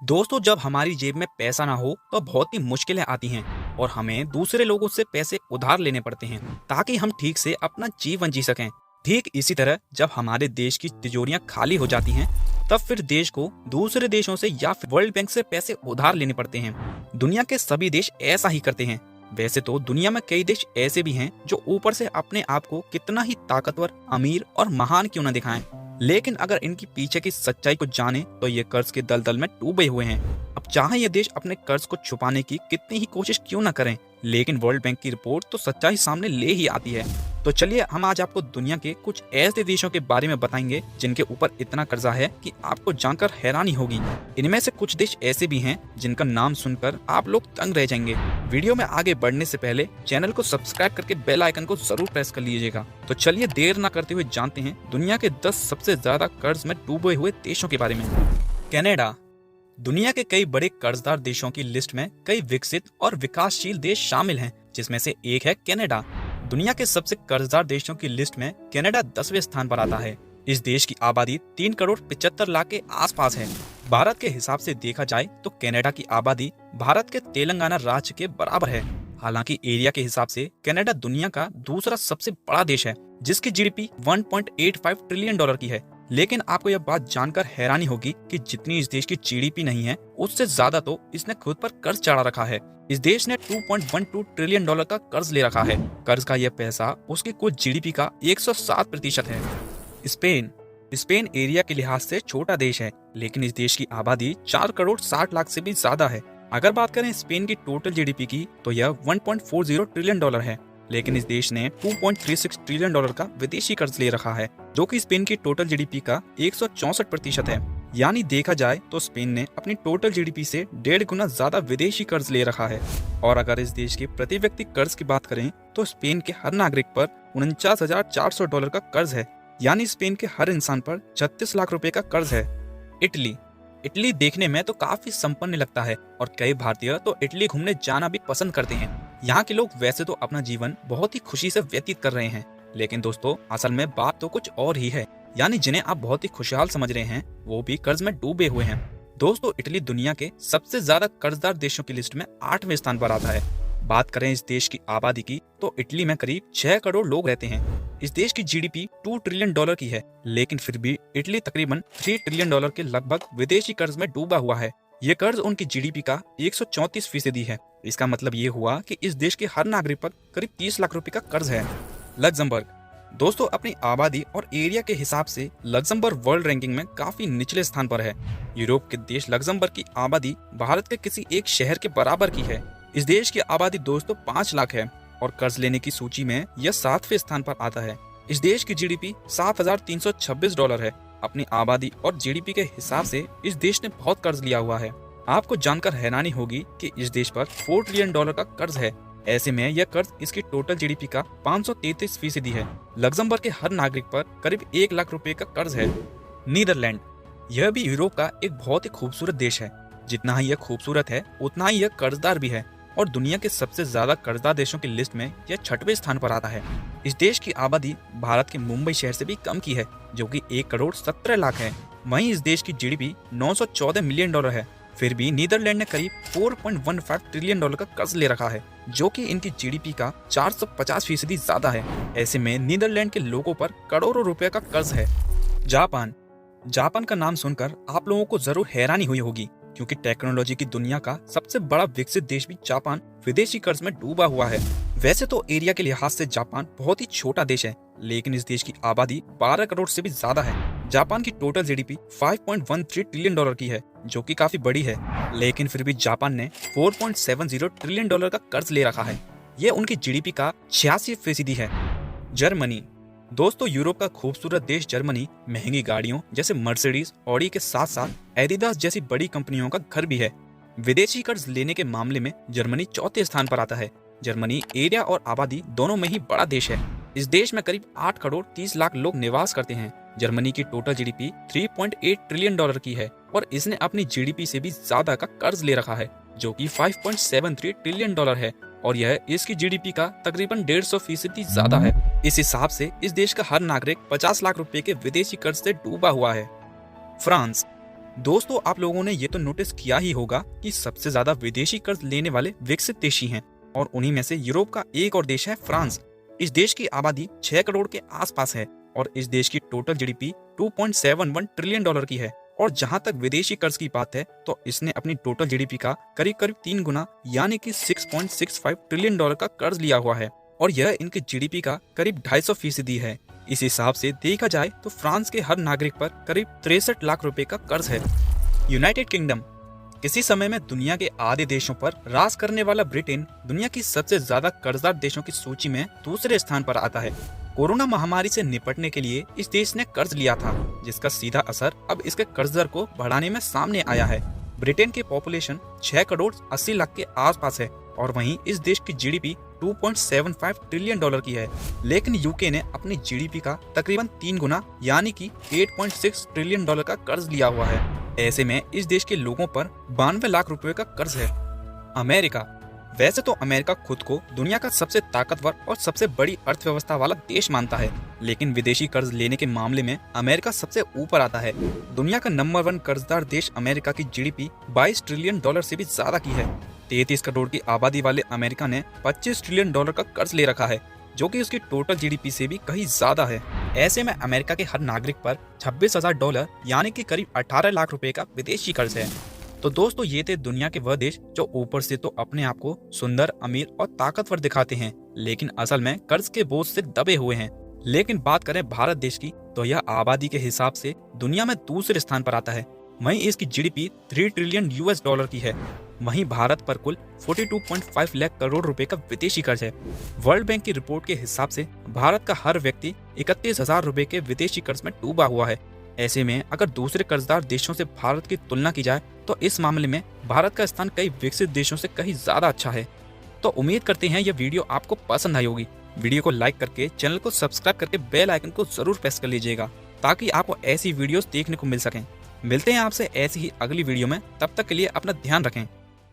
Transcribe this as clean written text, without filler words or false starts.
दोस्तों, जब हमारी जेब में पैसा ना हो तो बहुत ही मुश्किलें आती हैं और हमें दूसरे लोगों से पैसे उधार लेने पड़ते हैं ताकि हम ठीक से अपना जीवन जी सकें। ठीक इसी तरह जब हमारे देश की तिजोरियां खाली हो जाती हैं तब फिर देश को दूसरे देशों से या फिर वर्ल्ड बैंक से पैसे उधार लेने पड़ते हैं। दुनिया के सभी देश ऐसा ही करते हैं। वैसे तो दुनिया में कई देश ऐसे भी हैं जो ऊपर से अपने आप को कितना ही ताकतवर, अमीर और महान क्यों न दिखाएं, लेकिन अगर इनकी पीछे की सच्चाई को जाने तो ये कर्ज के दलदल में डूबे हुए हैं। अब चाहे ये देश अपने कर्ज को छुपाने की कितनी ही कोशिश क्यों न करें, लेकिन वर्ल्ड बैंक की रिपोर्ट तो सच्चाई सामने ले ही आती है। तो चलिए हम आज आपको दुनिया के कुछ ऐसे देशों के बारे में बताएंगे जिनके ऊपर इतना कर्जा है कि आपको जानकर हैरानी होगी। इनमें से कुछ देश ऐसे भी हैं जिनका नाम सुनकर आप लोग तंग रह जाएंगे। वीडियो में आगे बढ़ने से पहले चैनल को सब्सक्राइब करके बेल आइकन को जरूर प्रेस कर लीजिएगा। तो चलिए देर न करते हुए जानते हैं दुनिया के 10 सबसे ज्यादा कर्ज में डूबे हुए देशों के बारे में। कनाडा। दुनिया के कई बड़े कर्जदार देशों की लिस्ट में कई विकसित और विकासशील देश शामिल हैं, जिसमें से एक है कनाडा। दुनिया के सबसे कर्जदार देशों की लिस्ट में कनाडा 10वें स्थान पर आता है। इस देश की आबादी 3 करोड़ 75 लाख के आसपास है। भारत के हिसाब से देखा जाए तो कनाडा की आबादी भारत के तेलंगाना राज्य के बराबर है। हालांकि एरिया के हिसाब से कनाडा दुनिया का दूसरा सबसे बड़ा देश है, जिसकी जीडीपी 1.85 ट्रिलियन डॉलर की है। लेकिन आपको यह बात जानकर हैरानी होगी कि जितनी इस देश की जीडीपी नहीं है, उससे ज्यादा तो इसने खुद पर कर्ज चढ़ा रखा है। इस देश ने 2.12 ट्रिलियन डॉलर का कर्ज ले रखा है। कर्ज का यह पैसा उसकी कुल जीडीपी का 107% है। स्पेन एरिया के लिहाज से छोटा देश है, लेकिन इस देश की आबादी 4 करोड़ 60 लाख से भी ज्यादा है। अगर बात करें स्पेन की टोटल जीडीपी की तो यह 1.40 ट्रिलियन डॉलर है, लेकिन इस देश ने 2.36 ट्रिलियन डॉलर का विदेशी कर्ज ले रखा है, जो कि स्पेन की टोटल जीडीपी का 164% है। यानी देखा जाए तो स्पेन ने अपनी टोटल जीडीपी से 1.5 गुना ज्यादा विदेशी कर्ज ले रखा है। और अगर इस देश के प्रति व्यक्ति कर्ज की बात करें तो स्पेन के हर नागरिक पर $49,400 का कर्ज है, यानी स्पेन के हर इंसान पर 36 लाख रुपए का कर्ज है। इटली देखने में तो काफी संपन्न लगता है और कई भारतीय तो इटली घूमने जाना भी पसंद करते हैं। यहाँ के लोग वैसे तो अपना जीवन बहुत ही खुशी से व्यतीत कर रहे हैं, लेकिन दोस्तों असल में बात तो कुछ और ही है। यानी जिन्हें आप बहुत ही खुशहाल समझ रहे हैं वो भी कर्ज में डूबे हुए हैं। दोस्तों, इटली दुनिया के सबसे ज्यादा कर्जदार देशों की लिस्ट में 8वें स्थान पर आता है। बात करें इस देश की आबादी की तो इटली में करीब 6 करोड़ लोग रहते हैं। इस देश की जीडीपी 2 ट्रिलियन डॉलर की है, लेकिन फिर भी इटली तकरीबन 3 ट्रिलियन डॉलर के लगभग विदेशी कर्ज में डूबा हुआ है। ये कर्ज उनकी जीडीपी का 134% है। इसका मतलब ये हुआ कि इस देश के हर नागरिक पर करीब 30 लाख रुपए का कर्ज है। लग्जमबर्ग। दोस्तों, अपनी आबादी और एरिया के हिसाब से लग्जमबर्ग वर्ल्ड रैंकिंग में काफी निचले स्थान पर है। यूरोप के देश लग्जमबर्ग की आबादी भारत के किसी एक शहर के बराबर की है। इस देश की आबादी दोस्तों 5 लाख है और कर्ज लेने की सूची में यह 7वें स्थान पर आता है। इस देश की जीडीपी $7,326 है। अपनी आबादी और जीडीपी के हिसाब से इस देश ने बहुत कर्ज लिया हुआ है। आपको जानकर हैरानी होगी कि इस देश पर 4 ट्रिलियन डॉलर का कर्ज है। ऐसे में यह कर्ज इसकी टोटल जीडीपी का 533% है। लग्जमबर्ग के हर नागरिक पर करीब 1 लाख रुपए का कर्ज है। नीदरलैंड। यह भी यूरोप का एक बहुत ही खूबसूरत देश है। जितना ही यह खूबसूरत है उतना ही यह कर्जदार भी है और दुनिया के सबसे ज्यादा कर्जदार देशों की लिस्ट में यह 6वें स्थान पर आता है। इस देश की आबादी भारत के मुंबई शहर से भी कम की है, जो कि 1 करोड़ 17 लाख है। वहीं इस देश की जीडीपी 914 मिलियन डॉलर है। फिर भी नीदरलैंड ने करीब 4.15 ट्रिलियन डॉलर का कर्ज ले रखा है, जो कि इनकी जीडीपी का 450% ज्यादा है। ऐसे में नीदरलैंड के लोगों पर करोड़ों रुपए का कर्ज है। जापान का नाम सुनकर आप लोगों को जरूर हैरानी हुई होगी, क्योंकि टेक्नोलॉजी की दुनिया का सबसे बड़ा विकसित देश भी जापान विदेशी कर्ज में डूबा हुआ है। वैसे तो एरिया के लिहाज से जापान बहुत ही छोटा देश है, लेकिन इस देश की आबादी 12 करोड़ से भी ज्यादा है। जापान की टोटल जीडीपी 5.13 ट्रिलियन डॉलर की है, जो कि काफी बड़ी है, लेकिन फिर भी जापान ने 4.70 ट्रिलियन डॉलर का कर्ज ले रखा है। यह उनकी जीडीपी का 86% है। जर्मनी। दोस्तों, यूरोप का खूबसूरत देश जर्मनी महंगी गाड़ियों जैसे मर्सिडीज, ऑडी के साथ साथ एडिडास जैसी बड़ी कंपनियों का घर भी है। विदेशी कर्ज लेने के मामले में जर्मनी 4थे स्थान पर आता है। जर्मनी एरिया और आबादी दोनों में ही बड़ा देश है। इस देश में करीब 8 करोड़ 30 लाख लोग निवास करते हैं। जर्मनी की टोटल जीडीपी 3.8 ट्रिलियन डॉलर की है और इसने अपनी जीडीपी से भी ज्यादा का कर्ज ले रखा है, जो कि 5.73 ट्रिलियन डॉलर है और यह इसकी जीडीपी का तकरीबन 150% ज्यादा है। इस हिसाब से इस देश का हर नागरिक 50 लाख रुपए के विदेशी कर्ज से डूबा हुआ है। फ्रांस। दोस्तों, आप लोगों ने ये तो नोटिस किया ही होगा कि सबसे ज्यादा विदेशी कर्ज लेने वाले विकसित देश ही हैं और उन्हीं में से यूरोप का एक और देश है फ्रांस। इस देश की आबादी 6 करोड़ के आसपास है और इस देश की टोटल जीडीपी 2.71 ट्रिलियन डॉलर की है। और जहां तक विदेशी कर्ज की बात है तो इसने अपनी टोटल जीडीपी का करीब करीब 3 गुना यानी कि 6.65 ट्रिलियन डॉलर का कर्ज लिया हुआ है और यह इनके जीडीपी का करीब 250% है। इस हिसाब से देखा जाए तो फ्रांस के हर नागरिक पर करीब 63 लाख रुपए का कर्ज है। यूनाइटेड किंगडम किसी समय में दुनिया के आधे देशों पर राज करने वाला ब्रिटेन दुनिया की सबसे ज्यादा कर्जदार देशों की सूची में दूसरे स्थान पर आता है। कोरोना महामारी से निपटने के लिए इस देश ने कर्ज लिया था, जिसका सीधा असर अब इसके कर्ज दर को बढ़ाने में सामने आया है। ब्रिटेन की पॉपुलेशन 6 करोड़ 80 लाख के आसपास है और वहीं इस देश की जीडीपी 2.75 ट्रिलियन डॉलर की है, लेकिन यूके ने अपनी जीडीपी का तकरीबन 3 गुना यानी कि 8.6 ट्रिलियन डॉलर का कर्ज लिया हुआ है। ऐसे में इस देश के लोगों पर 92 लाख रुपए का कर्ज है। अमेरिका वैसे तो अमेरिका खुद को दुनिया का सबसे ताकतवर और सबसे बड़ी अर्थव्यवस्था वाला देश मानता है, लेकिन विदेशी कर्ज लेने के मामले में अमेरिका सबसे ऊपर आता है। दुनिया का नंबर 1 कर्जदार देश अमेरिका की जीडीपी 22 ट्रिलियन डॉलर से भी ज्यादा की है। 33 करोड़ की आबादी वाले अमेरिका ने 25 ट्रिलियन डॉलर का कर्ज ले रखा है, जो कि उसकी टोटल जीडीपी से भी कहीं ज्यादा है। ऐसे में अमेरिका के हर नागरिक पर $26,000 यानी कि करीब 18 लाख रुपए का विदेशी कर्ज है। तो दोस्तों, ये थे दुनिया के वह देश जो ऊपर से तो अपने आप को सुंदर, अमीर और ताकतवर दिखाते हैं, लेकिन असल में कर्ज के बोझ से दबे हुए हैं। लेकिन बात करें भारत देश की तो यह आबादी के हिसाब से दुनिया में दूसरे स्थान पर आता है। वहीं इसकी जीडीपी 3 ट्रिलियन यूएस डॉलर की है। वहीं भारत पर कुल 42.5 लाख करोड़ रुपए का विदेशी कर्ज है। वर्ल्ड बैंक की रिपोर्ट के हिसाब से भारत का हर व्यक्ति 31,000 रुपए के विदेशी कर्ज में डूबा हुआ है। ऐसे में अगर दूसरे कर्जदार देशों से भारत की तुलना की जाए तो इस मामले में भारत का स्थान कई विकसित देशों से कहीं ज्यादा अच्छा है। तो उम्मीद करते हैं यह वीडियो आपको पसंद आई होगी। वीडियो को लाइक करके चैनल को सब्सक्राइब करके बेल आइकन को जरूर प्रेस कर लीजिएगा, ताकि आपको ऐसी वीडियोस देखने को मिल सकें। मिलते हैं आपसे ऐसी ही अगली वीडियो में, तब तक के लिए अपना ध्यान रखें।